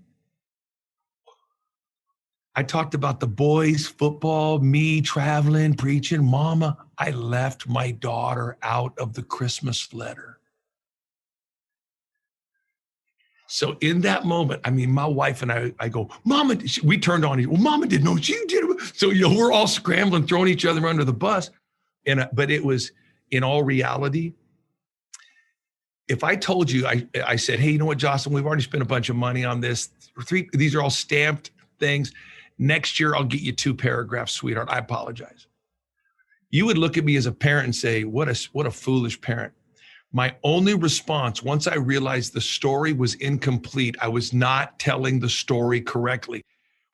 I talked about the boys, football, me traveling, preaching. Mama, I left my daughter out of the Christmas letter. So in that moment, my wife and I go, Mama, we turned on it. Well, Mama didn't know what you did. So, we're all scrambling, throwing each other under the bus. But it was, in all reality, if I told you, I said, hey, you know what, Jocelyn, we've already spent a bunch of money on this. These are all stamped things. Next year, I'll get you 2 paragraphs, sweetheart. I apologize. You would look at me as a parent and say, what a foolish parent. My only response, once I realized the story was incomplete, I was not telling the story correctly.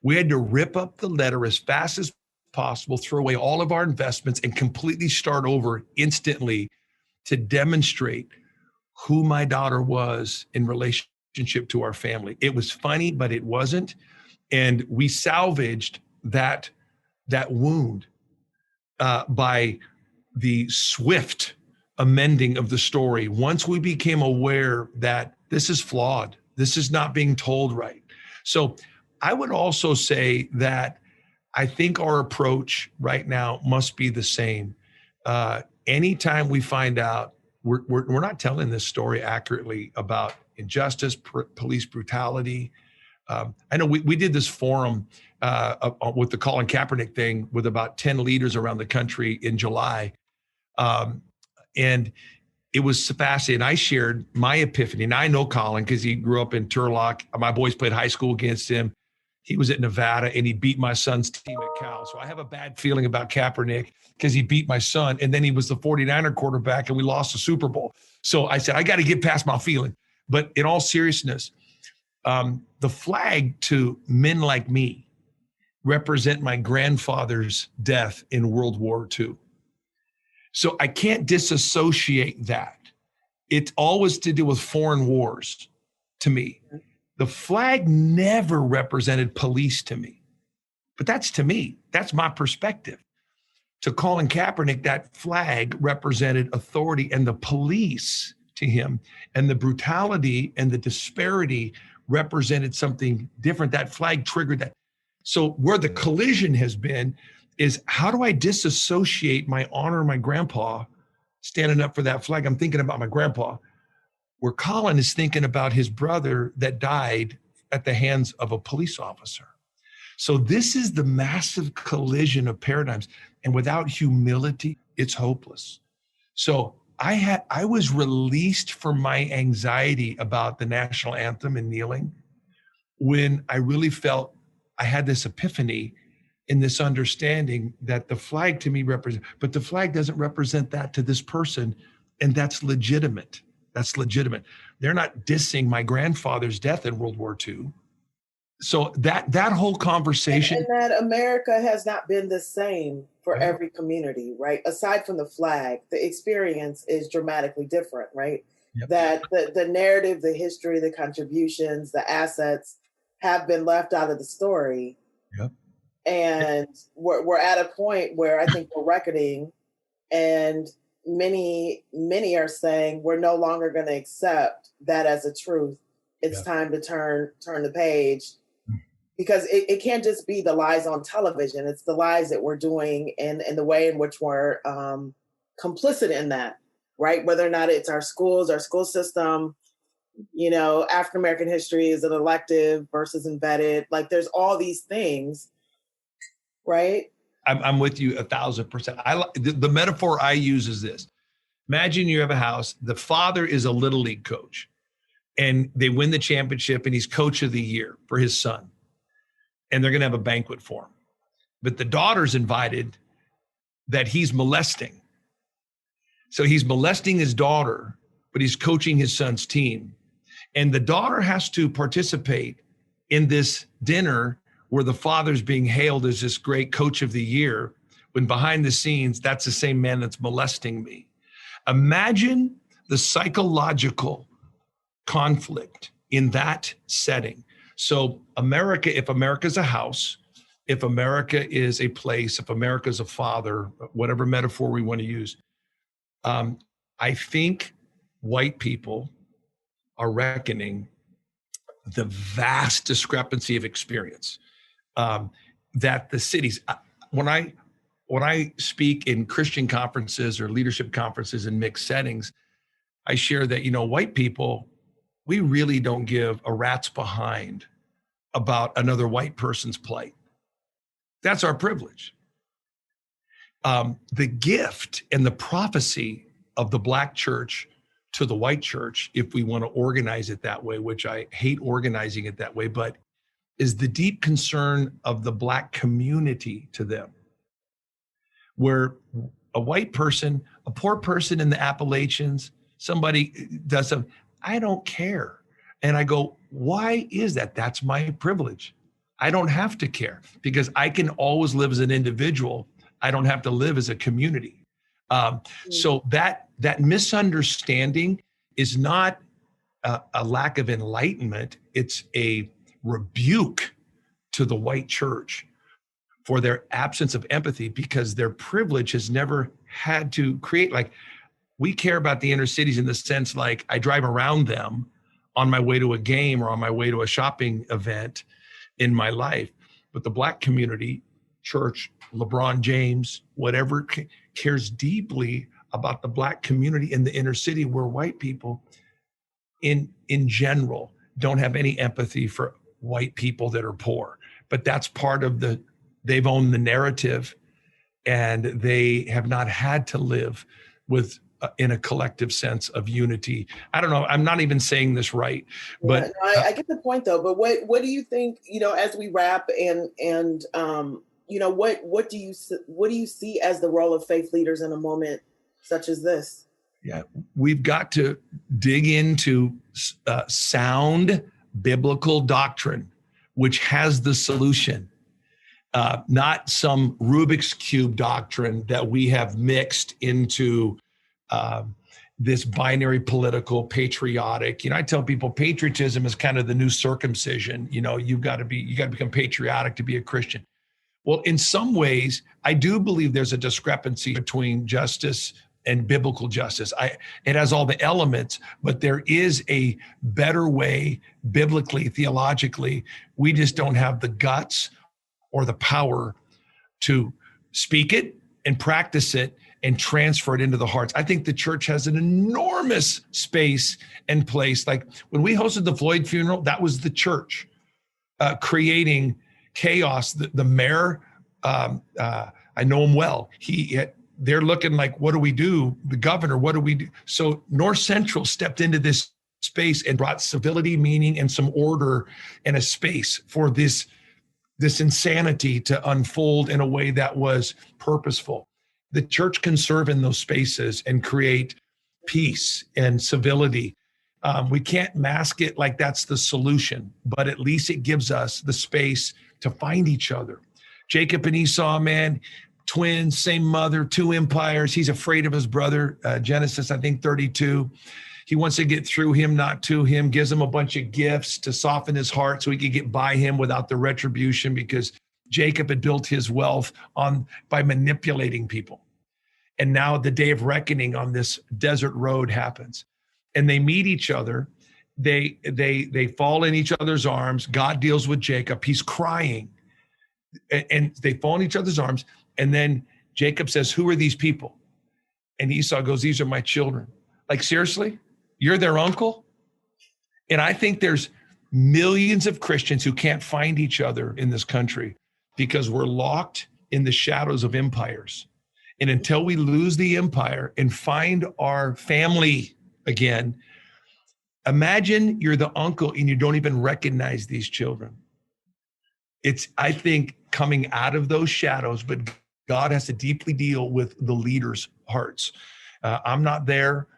We had to rip up the letter as fast as possible, throw away all of our investments, and completely start over instantly to demonstrate who my daughter was in relationship to our family. It was funny, but it wasn't. And we salvaged that wound by the swift amending of the story. Once we became aware that this is flawed, this is not being told right. So I would also say that I think our approach right now must be the same. Anytime we find out we're not telling this story accurately about injustice, police brutality. I know we did this forum with the Colin Kaepernick thing with about 10 leaders around the country in July. And it was fascinating. I shared my epiphany. And I know Colin because he grew up in Turlock. My boys played high school against him. He was at Nevada and he beat my son's team at Cal. So I have a bad feeling about Kaepernick because he beat my son. And then he was the 49er quarterback and we lost the Super Bowl. So I said, I got to get past my feeling. But in all seriousness, the flag to men like me represent my grandfather's death in World War II. So I can't disassociate that. It's always to do with foreign wars to me. The flag never represented police to me, but that's to me. That's my perspective. To Colin Kaepernick, that flag represented authority and the police to him, and the brutality and the disparity represented something different. That flag triggered that. So where the collision has been is how do I disassociate my honor of my grandpa standing up for that flag? I'm thinking about my grandpa, where Colin is thinking about his brother that died at the hands of a police officer. So this is the massive collision of paradigms. And without humility, it's hopeless. So I was released from my anxiety about the national anthem and kneeling when I really felt I had this epiphany in this understanding that the flag to me represents, but the flag doesn't represent that to this person. And that's legitimate. That's legitimate. They're not dissing my grandfather's death in World War II. So that whole conversation. And that America has not been the same for every community, right? Aside from the flag, the experience is dramatically different, right? Yep. That the narrative, the history, the contributions, the assets have been left out of the story. Yep. And we're at a point where I think we're reckoning, and many are saying we're no longer going to accept that as a truth. It's time to turn the page, because it can't just be the lies on television. It's the lies that we're doing and the way in which we're complicit in that, right? Whether or not it's our schools, our school system, African American history, is an elective versus embedded. Like, there's all these things, right? I'm with you 1,000%. The metaphor I use is this. Imagine you have a house. The father is a little league coach, and they win the championship, and he's coach of the year for his son. And they're going to have a banquet for him. But the daughter's invited that he's molesting. So he's molesting his daughter, but he's coaching his son's team. And the daughter has to participate in this dinner where the father's being hailed as this great coach of the year, when behind the scenes, that's the same man that's molesting me. Imagine the psychological conflict in that setting. So if America's a house, if America is a place, if America's a father, whatever metaphor we want to use, I think white people are reckoning the vast discrepancy of experience that the cities, when I speak in Christian conferences or leadership conferences in mixed settings, I share that, white people, we really don't give a rat's behind about another white person's plight. That's our privilege. The gift and the prophecy of the Black church to the white church, if we want to organize it that way, which I hate organizing it that way, but is the deep concern of the Black community to them, where a white person, a poor person in the Appalachians, somebody does something, I don't care. And I go, why is that? That's my privilege. I don't have to care, because I can always live as an individual. I don't have to live as a community. So that misunderstanding is not a lack of enlightenment. It's a rebuke to the white church for their absence of empathy, because their privilege has never had to create, like, we care about the inner cities in the sense, like, I drive around them on my way to a game or on my way to a shopping event in my life. But the Black community, church, LeBron James, whatever, cares deeply about the Black community in the inner city, where white people in general don't have any empathy for white people that are poor. But that's part of they've owned the narrative, and they have not had to live with in a collective sense of unity. I don't know. I'm not even saying this right, but yeah, I get the point though. But what do you think? As we wrap and what do you see as the role of faith leaders in a moment such as this? Yeah, we've got to dig into sound biblical doctrine, which has the solution. Not some Rubik's Cube doctrine that we have mixed into this binary political patriotic. I tell people patriotism is kind of the new circumcision. You got to become patriotic to be a Christian. Well, in some ways, I do believe there's a discrepancy between justice and biblical justice. It has all the elements, but there is a better way biblically, theologically. We just don't have the guts or the power to speak it and practice it and transfer it into the hearts. I think the church has an enormous space and place. Like when we hosted the Floyd funeral, that was the church creating chaos. The mayor, I know him well. He they're looking like, what do we do? The governor, what do we do? So North Central stepped into this space and brought civility, meaning, and some order and a space for this insanity to unfold in a way that was purposeful. The church can serve in those spaces and create peace and civility. We can't mask it like that's the solution, but at least it gives us the space to find each other. Jacob and Esau, man, twins, same mother, two empires. He's afraid of his brother. Genesis, I think 32. He wants to get through him, not to him, gives him a bunch of gifts to soften his heart so he could get by him without the retribution, because Jacob had built his wealth by manipulating people. And now the day of reckoning on this desert road happens. And they meet each other. They fall in each other's arms. God deals with Jacob. He's crying. And they fall in each other's arms. And then Jacob says, who are these people? And Esau goes, these are my children. Like, seriously? You're their uncle? And I think there's millions of Christians who can't find each other in this country because we're locked in the shadows of empires. And until we lose the empire and find our family again, imagine you're the uncle and you don't even recognize these children. It's, I think, coming out of those shadows, but God has to deeply deal with the leaders' hearts. I'm not there.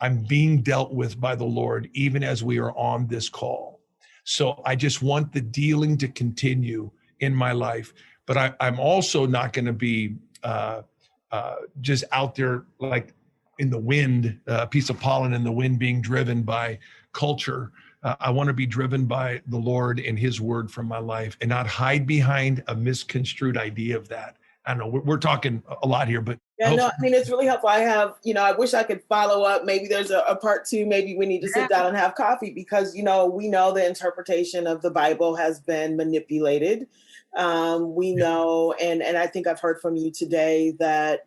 I'm being dealt with by the Lord, even as we are on this call. So I just want the dealing to continue in my life, but I'm also not going to be just out there like in the wind, a piece of pollen in the wind, being driven by culture. I want to be driven by the Lord and his word from my life and not hide behind a misconstrued idea of that. I don't know, we're talking a lot here, but yeah, no, I mean, it's really helpful. I have, I wish I could follow up. Maybe there's a part two. Maybe we need to sit down and have coffee because, we know the interpretation of the Bible has been manipulated. We know, and I think I've heard from you today that,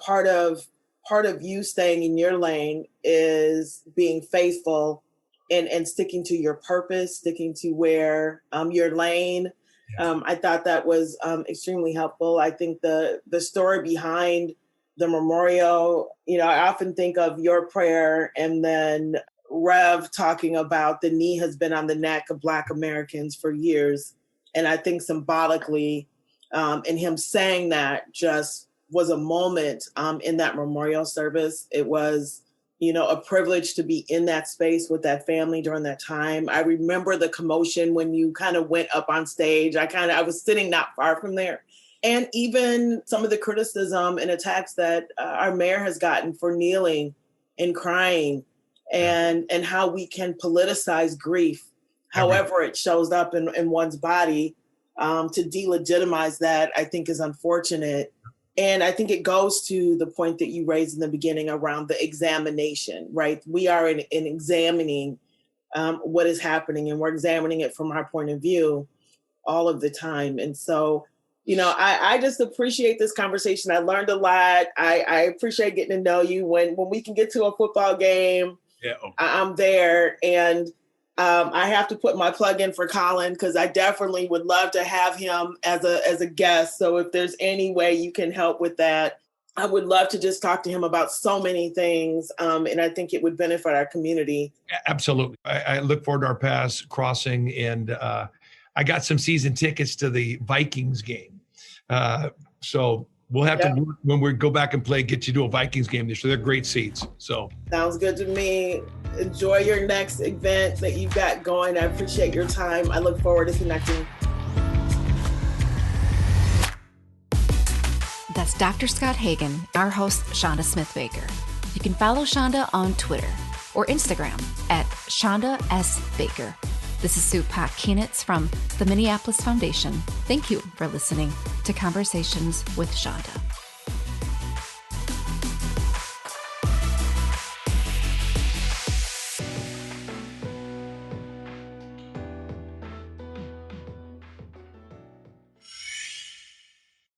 part of you staying in your lane is being faithful and sticking to your purpose, sticking to where your lane. I thought that was extremely helpful. I think the story behind the memorial, I often think of your prayer and then Rev talking about the knee has been on the neck of Black Americans for years. And I think symbolically, and him saying that just was a moment in that memorial service. It was, a privilege to be in that space with that family during that time. I remember the commotion when you kind of went up on stage. I was sitting not far from there. And even some of the criticism and attacks that our mayor has gotten for kneeling and crying and how we can politicize grief, however it shows up in one's body, to delegitimize that, I think is unfortunate. And I think it goes to the point that you raised in the beginning around the examination, right? We are in examining what is happening, and we're examining it from our point of view all of the time. And so, I just appreciate this conversation. I learned a lot. I appreciate getting to know you. When we can get to a football game, I'm there. And I have to put my plug in for Colin because I definitely would love to have him as a guest. So if there's any way you can help with that, I would love to just talk to him about so many things. And I think it would benefit our community. Absolutely. I look forward to our paths crossing. And I got some season tickets to the Vikings game. So we'll have to, when we go back and play, get you to a Vikings game this year. They're great seats. So sounds good to me. Enjoy your next event that you've got going. I appreciate your time. I look forward to connecting. That's Dr. Scott Hagan, our host, Chanda Smith-Baker. You can follow Chanda on Twitter or Instagram at Chanda S. Baker. This is Sue Pak Kienitz from the Minneapolis Foundation. Thank you for listening to Conversations with Chanda.